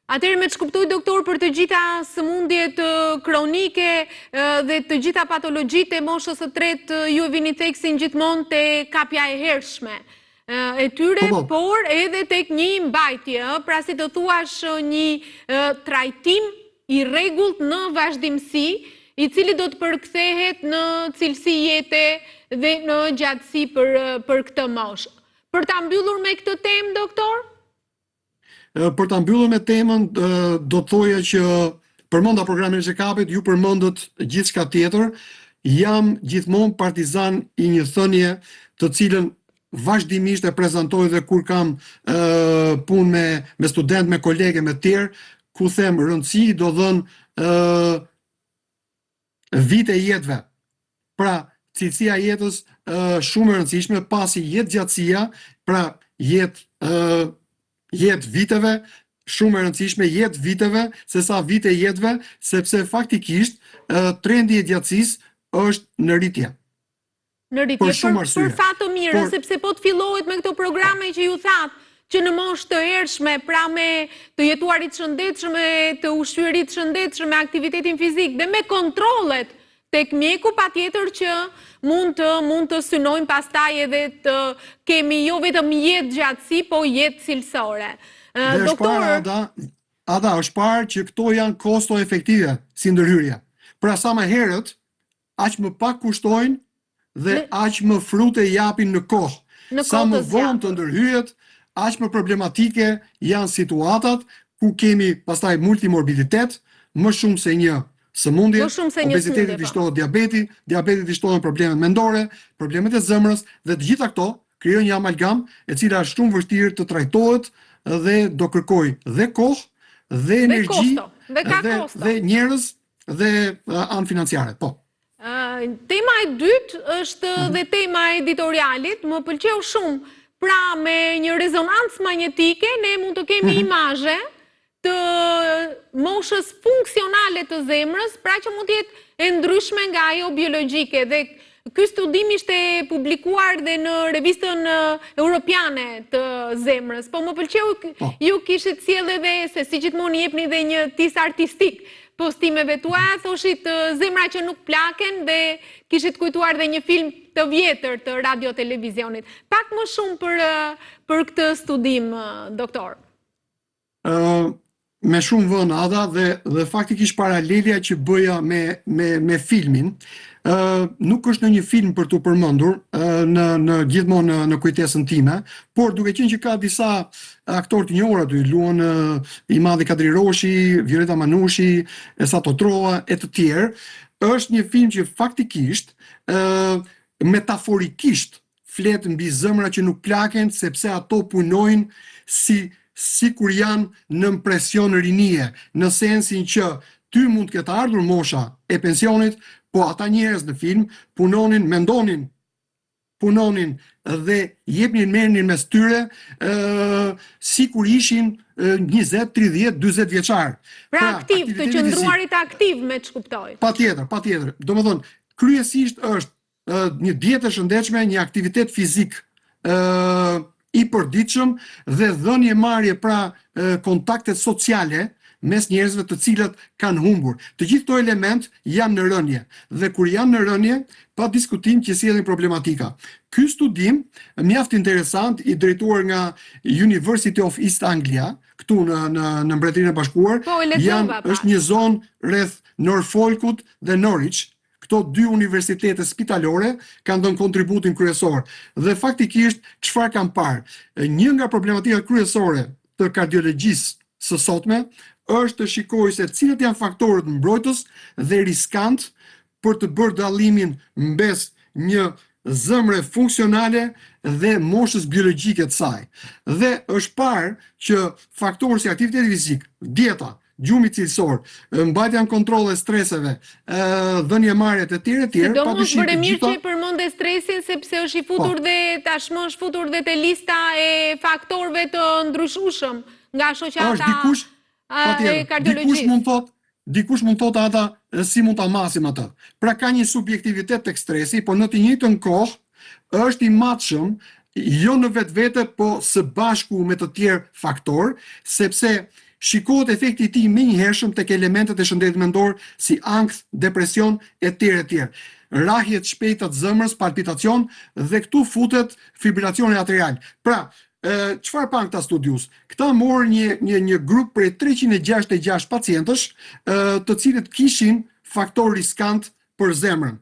Atëherë me ç'kuptoj doktor për të gjitha sëmundjet kronike dhe të gjitha patologjitë e moshës së tretë ju e vini theksin gjithmonë te kapja e hershme e tyre, por edhe tek një mbajtje, pra si të thuash një trajtim i rregullt në vazhdimsi, i cili do të përkthehet në cilësi jete dhe në gjatësi për këtë moshë. Për ta mbyllur me këtë temë, doktor? Për ta mbyllur me temën, do të thoja që përmenda programin e check-upit, ju përmendët gjithçka tjetër. Jam gjithmonë partizan i një thënie të cilën vazhdimisht e prezantoj dhe kur kam punë me student, me kolegë, me tjerë, ku them rëndësi do dhënë vite jetëve. Pra, cilësia jetës shumë e rëndësishme, pasi jetë gjatësia, pra jetë viteve, shumë e rëndësishme jetë viteve, se sa vite jetëve, sepse faktikisht trendi i gjatësisë është në rritje. Në rritje, për fat të mirë, sepse po të fillohet me këto programe që ju thatë, që në moshë të hershme, pra me të jetuarit shëndetshëm, të ushqyerit shëndetshëm, me aktivitetin fizik dhe me kontrollet tek mjeku, patjetër që mund të synojmë pastaj edhe të kemi jo vetëm jetë gjatësi, po jetë cilësore. Ada, është parë që këto janë kosto efektive si ndërhyrje. Pra sa më herët, aq më pak kushtojnë dhe aq më frute japin në kohë. Sa më vonë të ndërhyjet, aq më problematike janë situatat ku kemi pastaj multimorbiditet, më shumë se një sëmundje, obeziteti vishtohet diabeti vishtohen problemet mendore, problemet e zemrës, dhe të gjitha këto krijojnë një amalgam e cila është shumë vështirë të trajtohet dhe do kërkoj dhe kohë, dhe energji, dhe njerëz, dhe anë financiare. Po. Tema e dytë është dhe tema editorialit, më pëlqeu shumë. Pra me një rezonancë magnetike ne mund të kemi imazhe të moshës funksionale të zemrës, pra që mund të jetë e ndryshme nga ajo biologjike. Dhe ky studim ishte publikuar dhe në revistën europiane të zemrës. Po më pëlqeu ju kishit sjellë edhe se si gjithmonë jepni dhe një tis artistik postimeve tuaja, thoshit zemra që nuk plaken dhe kishit kujtuar dhe një film të vjetër të radio-televizionit. Pak më shumë për këtë studim, doktor. Me shumë vënë, Ada, dhe faktikisht paralelja që bëja me filmin, nuk është në një film për të përmendur, gjithmonë në kujtesën time, por duke qenë që ka disa aktorë të njohur aty, luan i madhi Kadri Roshi, Violeta Manushi, Esa Totroa e të tjerë, është një film që faktikisht metaforikisht flet mbi zemra që nuk plaken, sepse ato punojnë si kur janë në presion rinie, në sensin që ty mund të ketë ardhur mosha e pensionit, po ata njerëz në film punonin, mendonin, dhe jepnin merrnin mes tyre si kur ishin 20, 30, 40 vjeçar. Pra aktiv, të qëndruarit aktiv me ç'kuptoj. Patjetër. Domethënë, kryesisht është një dietë e shëndetshme, një aktivitet fizik i përditshëm dhe dhënie marrje, pra kontaktet sociale mes njerëzve të cilët kanë humbur. Të gjithë këto element janë në rënje, dhe kur janë në rënje, pa diskutim që sjellin problematika. Ky studim mjaft interesant, i drejtuar nga University of East Anglia, këtu në Mbretërinë e Bashkuar, është një zonë rreth Norfolkut dhe Norwich. Këto dy universitete spitalore kanë dhënë kontributin kryesor. Dhe faktikisht, çfarë kanë parë? Një nga problematikat kryesore të kardiologjisë së sotme është të shikojë se cilët janë faktorët mbrojtës dhe riskant për të bërë dallimin mes një zemre funksionale dhe moshës biologjike të saj. Dhe është parë që faktorë si aktiviteti fizik, dieta, gjumi cilësor, mbajtja në kontroll e streseve, dhënie marrjet e tjera. Sidomos bëre mirë që përmende stresin, sepse është i futur dhe tashmë është futur dhe te lista e faktorëve të ndryshueshëm nga shoqata e kardiologjisë. Dikush mund thotë ata si mund ta masim atë. Pra ka një subjektivitet tek stresi, por në të njëjtën kohë është i matshëm jo në vetvete, po së bashku me të tjerë faktorë, sepse shikohet efekti i tij menjëhershëm tek elementet e shëndetit mendor si ankth, depresion etj. Rrahje të shpejta të zëmrës, palpitacion dhe këtu futet fibrilacioni atrial. Pra, çfarë pan këta studius? Këta morën një grup prej 366 pacientësh, të cilët kishin faktor riskant për zemrën.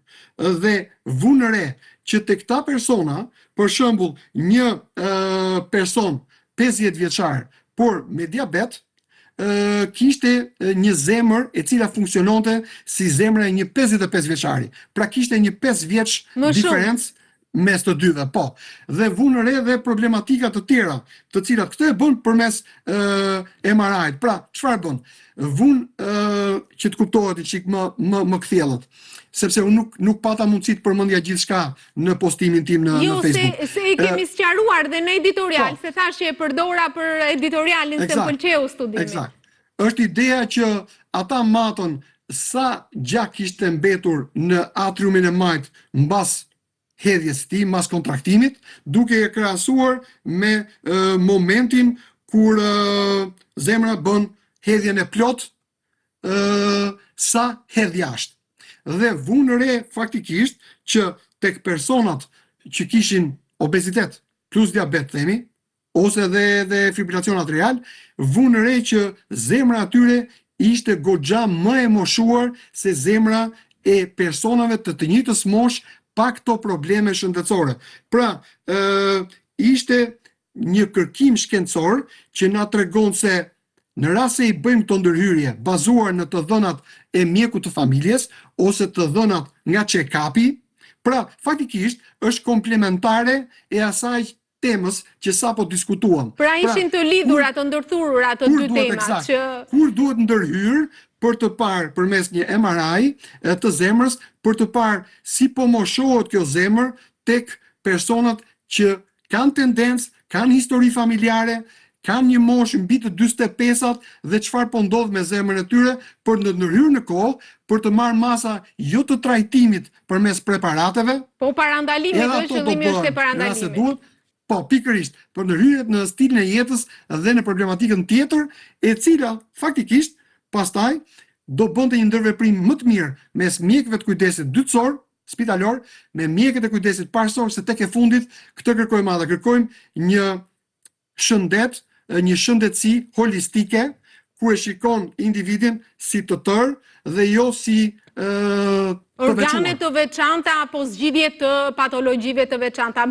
Dhe vunë re që te këta persona, për shembull, një person 50 vjeçar, por me diabet, kishte një zemër e cila funksiononte si zemra e një 55 vjeçari. Pra kishte një 5 vjeç diferencë mes të dyve, po. Dhe vunë re dhe problematika të tjera, të cilat këtë e bën përmes MRI-t. Pra, çfarë bën? Vunë që të kuptohet çik më kthjellët. Sepse unë nuk pata mundësi të përmendja gjithçka në postimin tim në Facebook. Jo, se i kemi sqaruar dhe në editorial, se thash që e përdora për editorialin se më pëlqeu studimi. Eksakt. Është ideja që ata matën sa gjak ishte mbetur në atriumin e majt mbas hedhjes së tij, mbas kontraktimit, duke e krahasuar me momentin kur zemra bën hedhjen e plot sa hedh jashtë. Dhe vunë re faktikisht që tek personat që kishin obezitet plus diabet themi, ose dhe fibrilacion atrial, vunë re që zemra atyre ishte goxha më e moshuar se zemra e personave të njëjtës moshë pa këto probleme shëndetësore. Pra, ishte një kërkim shkencor që na tregon se në rast se i bëjmë këto ndërhyrje bazuar në të dhënat e mjekut të familjes ose të dhënat nga check-upi, pra faktikisht është komplementare e asaj temës që sapo diskutuam. Pra ishin të lidhura, të ndërthurura ato dy temat që kur duhet ndërhyr për të parë përmes një MRI të zemrës, për të parë si po moshohet kjo zemër tek personat që kanë tendencë, kanë histori familjare, kanë një moshë mbi të 45-at dhe çfarë po ndodh me zemrën e tyre për në ndërhyrë në kohë, për të marrë masa jo të trajtimit përmes preparateve, po parandalimit, qëllimi është e parandalimit. Po, pikërisht, për ndërhyrjet në stilin e jetës dhe në problematikën tjetër, e cila faktikisht pastaj do bënte një ndërveprim më të mirë mes mjekëve të kujdesit dytësor, spitalor, me mjekët e kujdesit parësor, se tek e fundit këtë kërkojmë ata, kërkojmë një shëndet, një shëndetësi holistike, ku e shikon individin si të tërë dhe jo si organe të veçanta apo zgjidhje të patologjive të veçanta.